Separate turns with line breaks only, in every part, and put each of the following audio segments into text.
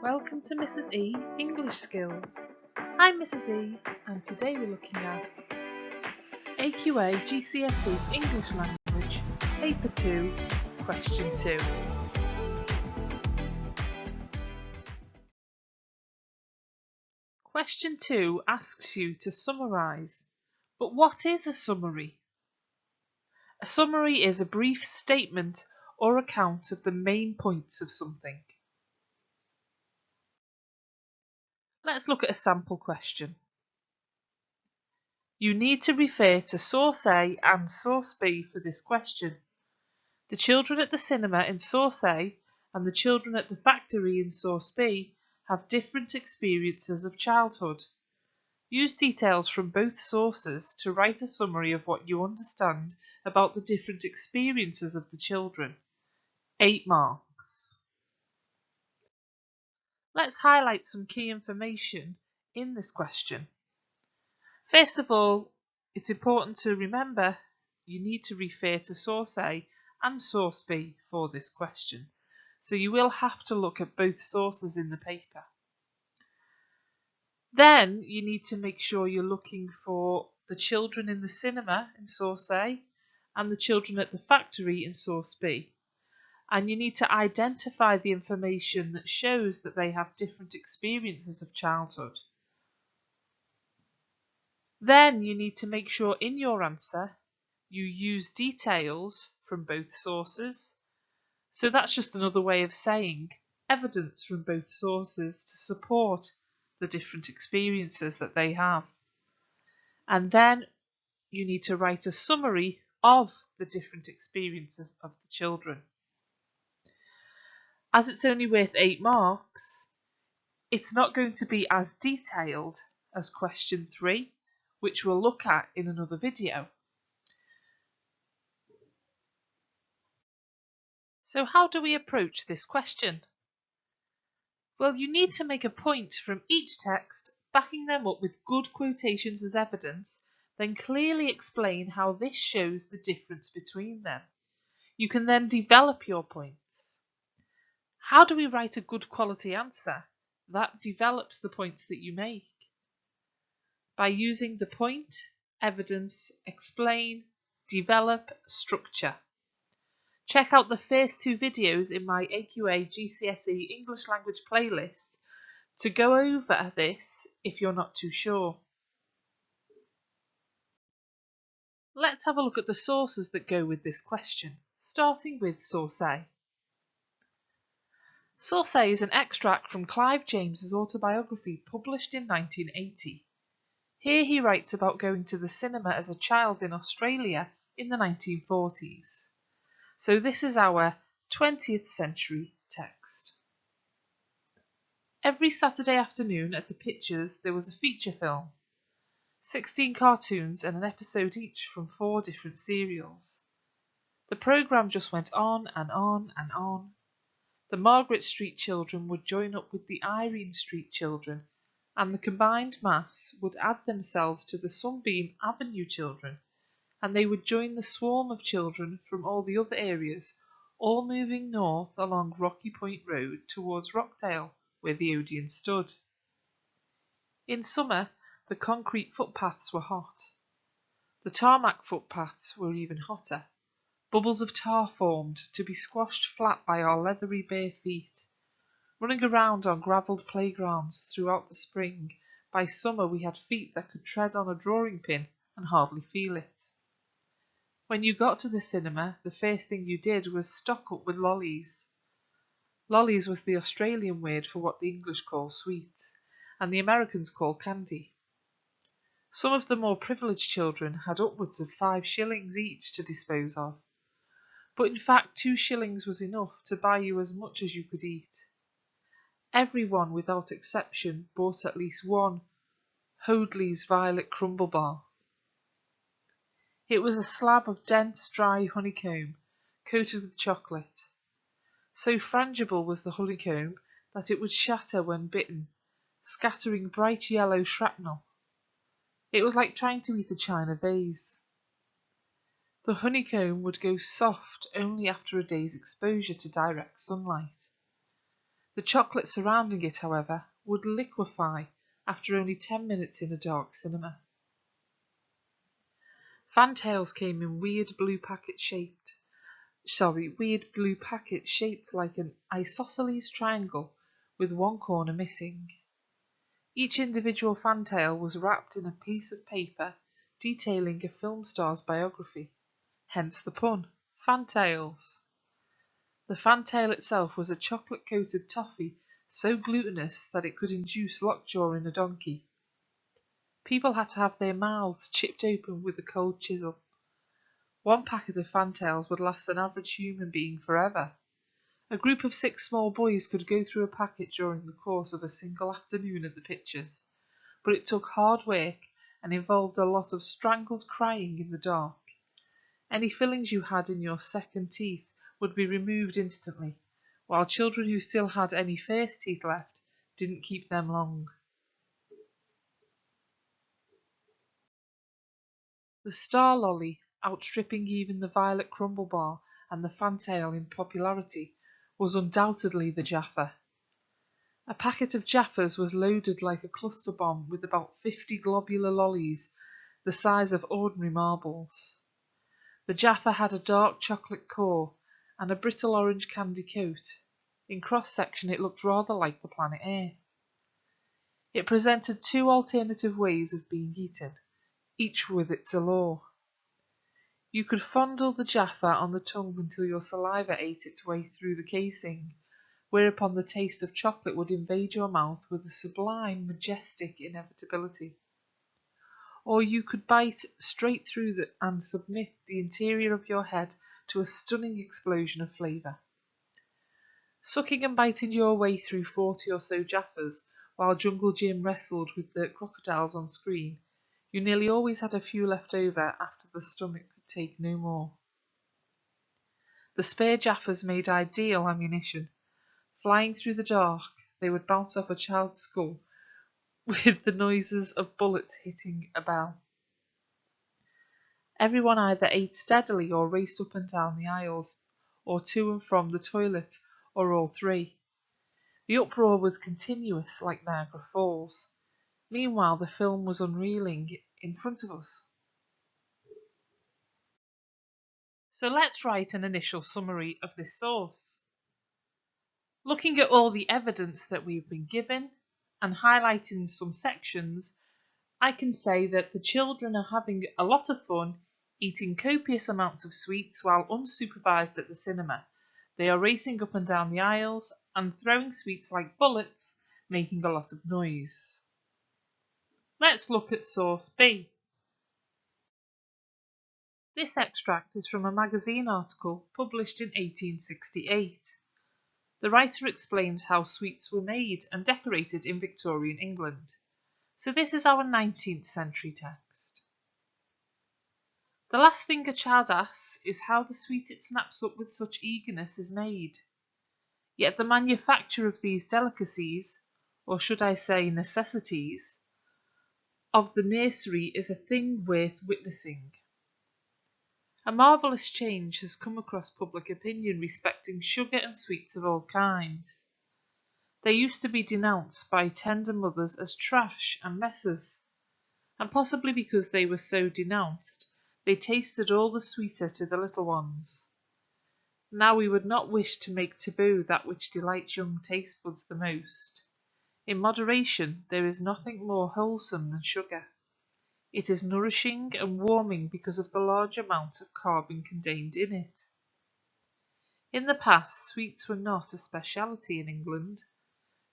Welcome to Mrs. E English Skills. I'm Mrs. E and today we're looking at AQA GCSE English Language, Paper 2, Question 2. Question 2 asks you to summarise. But what is a summary? A summary is a brief statement or account of the main points of something. Let's look at a sample question. You need to refer to source A and source B for this question. The children at the cinema in source A and the children at the factory in source B have different experiences of childhood. Use details from both sources to write a summary of what you understand about the different experiences of the children. 8 marks. Let's highlight some key information in this question. First of all, it's important to remember you need to refer to source A and source B for this question. So you will have to look at both sources in the paper. Then you need to make sure you're looking for the children in the cinema in source A and the children at the factory in source B. And you need to identify the information that shows that they have different experiences of childhood. Then you need to make sure in your answer you use details from both sources. So that's just another way of saying evidence from both sources to support the different experiences that they have. And then you need to write a summary of the different experiences of the children. As it's only worth 8 marks, it's not going to be as detailed as question 3, which we'll look at in another video. So how do we approach this question? Well, you need to make a point from each text, backing them up with good quotations as evidence, then clearly explain how this shows the difference between them. You can then develop your points. How do we write a good quality answer? That develops the points that you make. By using the point, evidence, explain, develop, structure. Check out the first 2 videos in my AQA GCSE English Language playlist to go over this if you're not too sure. Let's have a look at the sources that go with this question, starting with source A. Source A is an extract from Clive James's autobiography published in 1980. Here he writes about going to the cinema as a child in Australia in the 1940s. So this is our 20th century text. Every Saturday afternoon at the Pictures there was a feature film. 16 cartoons and an episode each from 4 different serials. The programme just went on and on and on. The Margaret Street children would join up with the Irene Street children, and the combined mass would add themselves to the Sunbeam Avenue children, and they would join the swarm of children from all the other areas, all moving north along Rocky Point Road towards Rockdale, where the Odeon stood. In summer, the concrete footpaths were hot. The tarmac footpaths were even hotter. Bubbles of tar formed to be squashed flat by our leathery bare feet. Running around on gravelled playgrounds throughout the spring, by summer we had feet that could tread on a drawing pin and hardly feel it. When you got to the cinema, the first thing you did was stock up with lollies. Lollies was the Australian word for what the English call sweets, and the Americans call candy. Some of the more privileged children had upwards of 5 shillings each to dispose of, but in fact 2 shillings was enough to buy you as much as you could eat. Everyone without exception bought at least one Hoadley's Violet Crumble Bar. It was a slab of dense, dry honeycomb, coated with chocolate. So frangible was the honeycomb that it would shatter when bitten, scattering bright yellow shrapnel. It was like trying to eat a china vase. The honeycomb would go soft only after a day's exposure to direct sunlight. The chocolate surrounding it, however, would liquefy after only 10 minutes in a dark cinema. Fantails came in weird blue packets shaped like an isosceles triangle with one corner missing. Each individual fantail was wrapped in a piece of paper detailing a film star's biography, hence the pun, fantails. The fantail itself was a chocolate-coated toffee so glutinous that it could induce lockjaw in a donkey. People had to have their mouths chipped open with a cold chisel. One packet of fantails would last an average human being forever. A group of 6 small boys could go through a packet during the course of a single afternoon at the pictures, but it took hard work and involved a lot of strangled crying in the dark. Any fillings you had in your second teeth would be removed instantly, while children who still had any first teeth left didn't keep them long. The Star Lolly, outstripping even the Violet Crumble Bar and the Fantail in popularity, was undoubtedly the Jaffa. A packet of Jaffas was loaded like a cluster bomb with about 50 globular lollies the size of ordinary marbles. The Jaffa had a dark chocolate core and a brittle orange candy coat. In cross-section it looked rather like the planet Earth. It presented 2 alternative ways of being eaten, each with its allure. You could fondle the Jaffa on the tongue until your saliva ate its way through the casing, whereupon the taste of chocolate would invade your mouth with a sublime, majestic inevitability. Or you could bite straight through and submit the interior of your head to a stunning explosion of flavour. Sucking and biting your way through 40 or so Jaffas while Jungle Jim wrestled with the crocodiles on screen, you nearly always had a few left over after the stomach could take no more. The spare Jaffas made ideal ammunition. Flying through the dark, they would bounce off a child's skull with the noises of bullets hitting a bell. Everyone either ate steadily or raced up and down the aisles, or to and from the toilet, or all three. The uproar was continuous, like Niagara Falls. Meanwhile, the film was unreeling in front of us. So let's write an initial summary of this source. Looking at all the evidence that we've been given, and highlighting some sections, I can say that the children are having a lot of fun, eating copious amounts of sweets while unsupervised at the cinema. They are racing up and down the aisles and throwing sweets like bullets, making a lot of noise. Let's look at source B. This extract is from a magazine article published in 1868. The writer explains how sweets were made and decorated in Victorian England. So this is our 19th century text. The last thing a child asks is how the sweet it snaps up with such eagerness is made. Yet the manufacture of these delicacies, or should I say necessities, of the nursery is a thing worth witnessing. A marvellous change has come across public opinion respecting sugar and sweets of all kinds. They used to be denounced by tender mothers as trash and messes, and possibly because they were so denounced, they tasted all the sweeter to the little ones. Now we would not wish to make taboo that which delights young taste buds the most. In moderation, there is nothing more wholesome than sugar. It is nourishing and warming because of the large amount of carbon contained in it. In the past, sweets were not a speciality in England.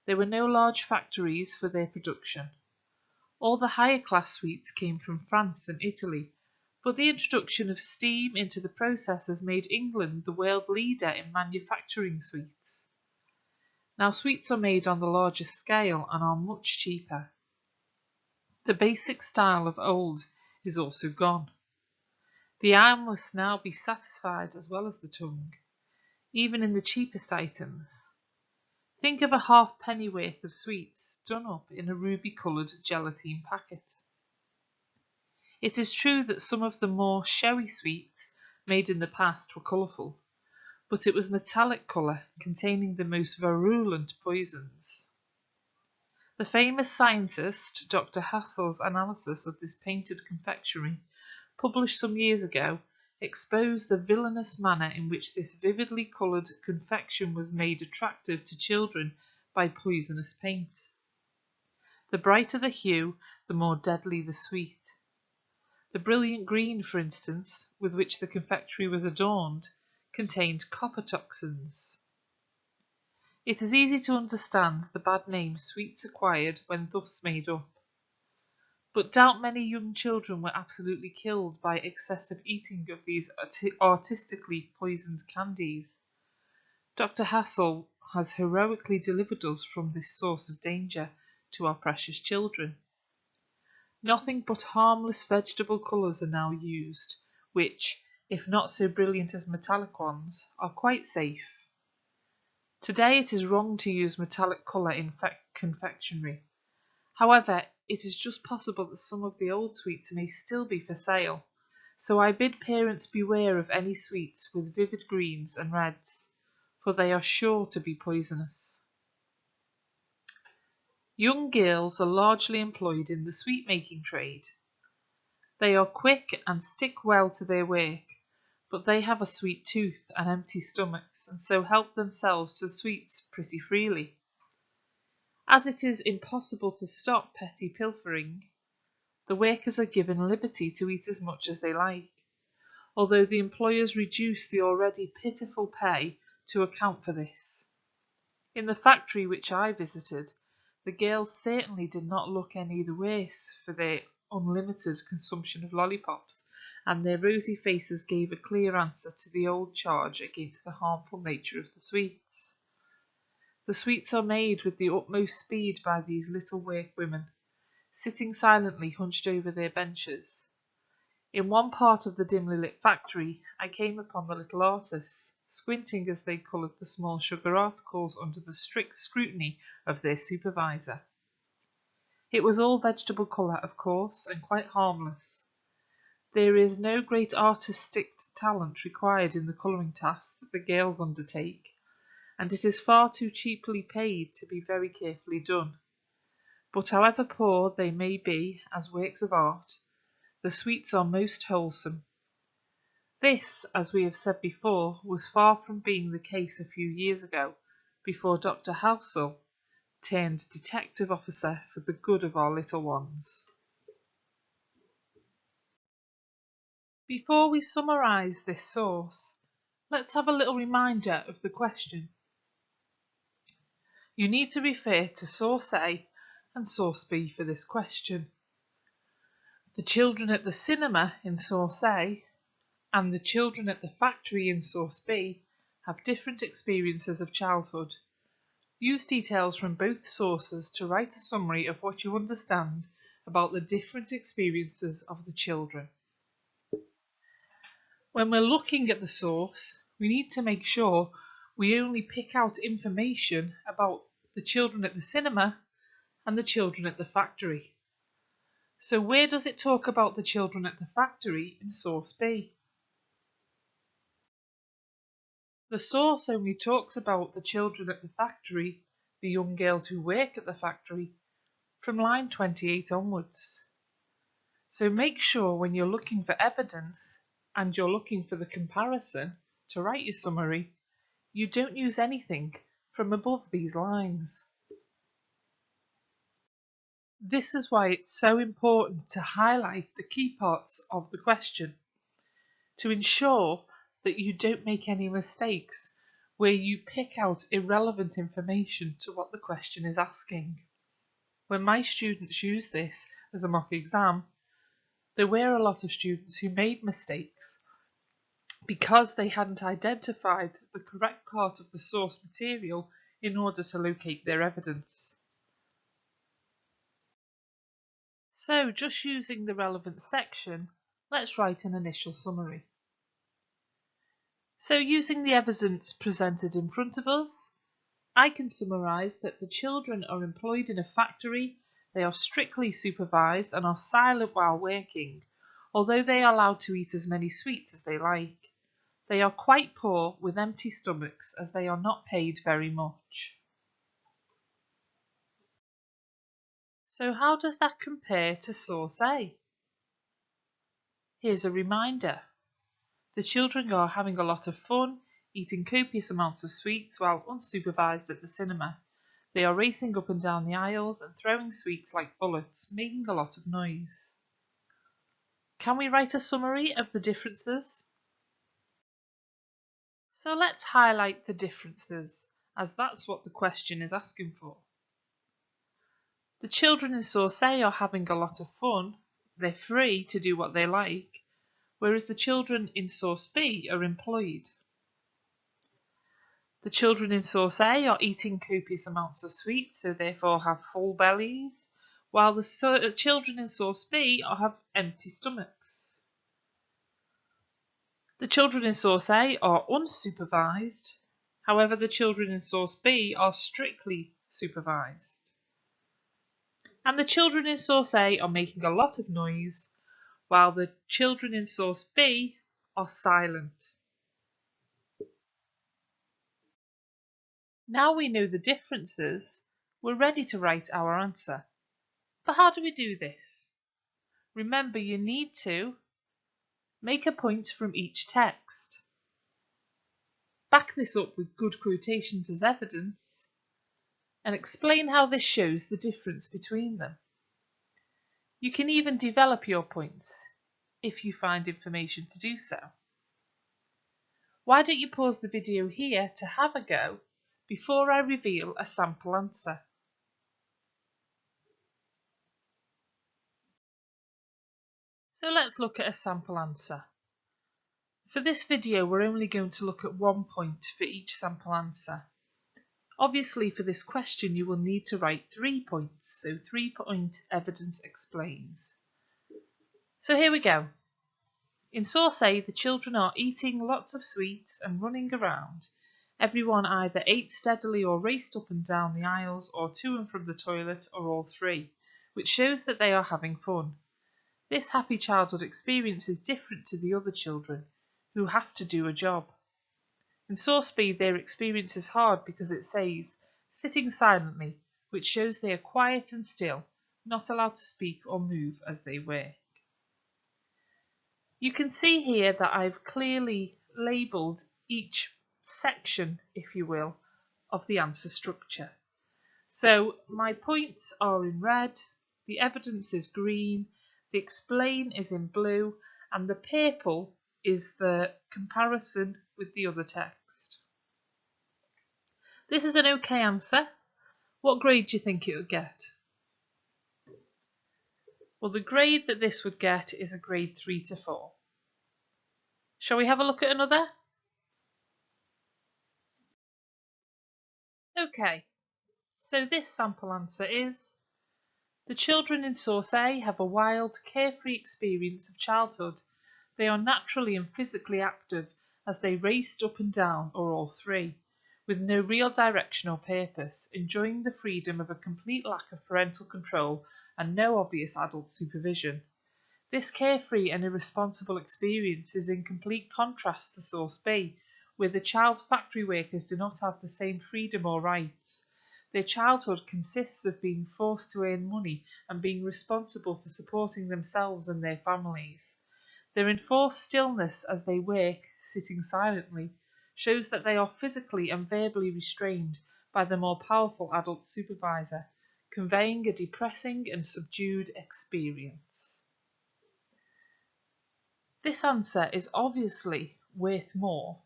There were no large factories for their production. All the higher class sweets came from France and Italy, but the introduction of steam into the process has made England the world leader in manufacturing sweets. Now sweets are made on the largest scale and are much cheaper. The basic style of old is also gone. The eye must now be satisfied as well as the tongue, even in the cheapest items. Think of a halfpenny worth of sweets done up in a ruby-coloured gelatine packet. It is true that some of the more showy sweets made in the past were colourful, but it was metallic colour containing the most virulent poisons. The famous scientist Dr. Hassel's analysis of this painted confectionery, published some years ago, exposed the villainous manner in which this vividly coloured confection was made attractive to children by poisonous paint. The brighter the hue, the more deadly the sweet. The brilliant green, for instance, with which the confectionery was adorned, contained copper toxins. It is easy to understand the bad name sweets acquired when thus made up. But doubt many young children were absolutely killed by excessive eating of these artistically poisoned candies. Dr. Hassel has heroically delivered us from this source of danger to our precious children. Nothing but harmless vegetable colours are now used, which, if not so brilliant as metallic ones, are quite safe. Today it is wrong to use metallic colour in confectionery. However, it is just possible that some of the old sweets may still be for sale, so I bid parents beware of any sweets with vivid greens and reds, for they are sure to be poisonous. Young girls are largely employed in the sweet-making trade. They are quick and stick well to their work, but they have a sweet tooth and empty stomachs, and so help themselves to sweets pretty freely. As it is impossible to stop petty pilfering, the workers are given liberty to eat as much as they like, although the employers reduce the already pitiful pay to account for this. In the factory which I visited, the girls certainly did not look any the worse for their unlimited consumption of lollipops, and their rosy faces gave a clear answer to the old charge against the harmful nature of the sweets. The sweets are made with the utmost speed by these little workwomen, sitting silently hunched over their benches. In one part of the dimly lit factory, I came upon the little artists, squinting as they coloured the small sugar articles under the strict scrutiny of their supervisor. It was all vegetable colour, of course, and quite harmless. There is no great artistic talent required in the colouring task that the girls undertake, and it is far too cheaply paid to be very carefully done. But however poor they may be as works of art, the sweets are most wholesome. This, as we have said before, was far from being the case a few years ago, before Dr. Halsell turned detective officer for the good of our little ones. Before we summarise this source, let's have a little reminder of the question. You need to refer to source A and source B for this question. The children at the cinema in source A and the children at the factory in source B have different experiences of childhood. Use details from both sources to write a summary of what you understand about the different experiences of the children. When we're looking at the source, we need to make sure we only pick out information about the children at the cinema and the children at the factory. So where does it talk about the children at the factory in source B? The source only talks about the children at the factory, the young girls who work at the factory, from line 28 onwards. So make sure when you're looking for evidence and you're looking for the comparison to write your summary, you don't use anything from above these lines. This is why it's so important to highlight the key parts of the question, to ensure that you don't make any mistakes where you pick out irrelevant information to what the question is asking. When my students used this as a mock exam, there were a lot of students who made mistakes because they hadn't identified the correct part of the source material in order to locate their evidence. So, just using the relevant section, let's write an initial summary. So, using the evidence presented in front of us, I can summarise that the children are employed in a factory, they are strictly supervised and are silent while working, although they are allowed to eat as many sweets as they like. They are quite poor with empty stomachs as they are not paid very much. So how does that compare to source A? Here's a reminder. The children are having a lot of fun, eating copious amounts of sweets while unsupervised at the cinema. They are racing up and down the aisles and throwing sweets like bullets, making a lot of noise. Can we write a summary of the differences? So let's highlight the differences, as that's what the question is asking for. The children in source A are having a lot of fun. They're free to do what they like, whereas the children in source B are employed. The children in source A are eating copious amounts of sweets, so therefore have full bellies, while the children in source B have empty stomachs. The children in source A are unsupervised, however the children in source B are strictly supervised. And the children in source A are making a lot of noise, while the children in source B are silent. Now we know the differences, we're ready to write our answer. But how do we do this? Remember, you need to make a point from each text. Back this up with good quotations as evidence, and explain how this shows the difference between them. You can even develop your points if you find information to do so. Why don't you pause the video here to have a go before I reveal a sample answer? So let's look at a sample answer. For this video, we're only going to look at 1 point for each sample answer. Obviously, for this question, you will need to write 3 points, so 3-point evidence explains. So here we go. In source A, the children are eating lots of sweets and running around. Everyone either ate steadily or raced up and down the aisles or to and from the toilet or all three, which shows that they are having fun. This happy childhood experience is different to the other children, who have to do a job. In source B, their experience is hard because it says, sitting silently, which shows they are quiet and still, not allowed to speak or move as they work. You can see here that I've clearly labelled each section, if you will, of the answer structure. So my points are in red, the evidence is green, the explain is in blue, and the purple is the comparison with the other text. This is an okay answer. What grade do you think it would get? Well, the grade that this would get is a grade 3 to 4. Shall we have a look at another? Okay, so this sample answer is: the children in source A have a wild, carefree experience of childhood. They are naturally and physically active as they raced up and down, or all three, with no real direction or purpose, enjoying the freedom of a complete lack of parental control and no obvious adult supervision. This carefree and irresponsible experience is in complete contrast to source B, where the child factory workers do not have the same freedom or rights. Their childhood consists of being forced to earn money and being responsible for supporting themselves and their families. Their enforced stillness as they work, sitting silently, shows that they are physically and verbally restrained by the more powerful adult supervisor, conveying a depressing and subdued experience. This answer is obviously worth more.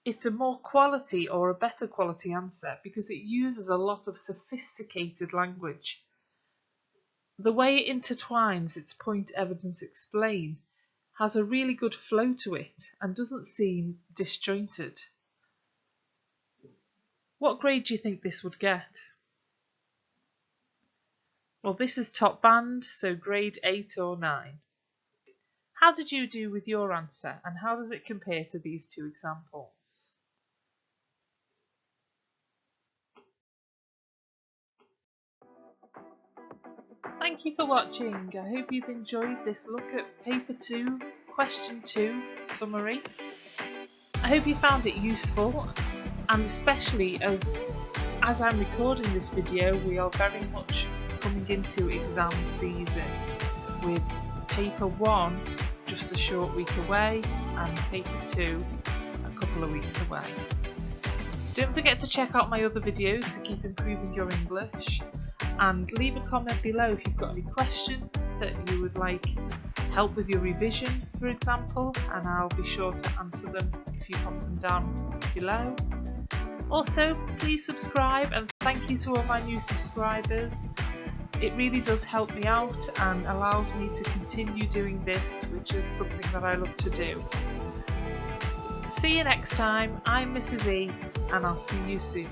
It's a more quality or a better quality answer because it uses a lot of sophisticated language. The way it intertwines its point, evidence, explain has a really good flow to it and doesn't seem disjointed. What grade do you think this would get? Well, this is top band, so grade 8 or 9. How did you do with your answer, and how does it compare to these two examples? Thank you for watching. I hope you've enjoyed this look at Paper 2, Question 2 summary. I hope you found it useful, and especially as I'm recording this video, we are very much coming into exam season, with paper 1 just a short week away and paper 2 a couple of weeks away. Don't forget to check out my other videos to keep improving your English, and leave a comment below if you've got any questions that you would like help with your revision, for example, and I'll be sure to answer them if you pop them down below. Also, please subscribe, and thank you to all my new subscribers. It really does help me out and allows me to continue doing this, which is something that I love to do. See you next time. I'm Mrs. E, and I'll see you soon.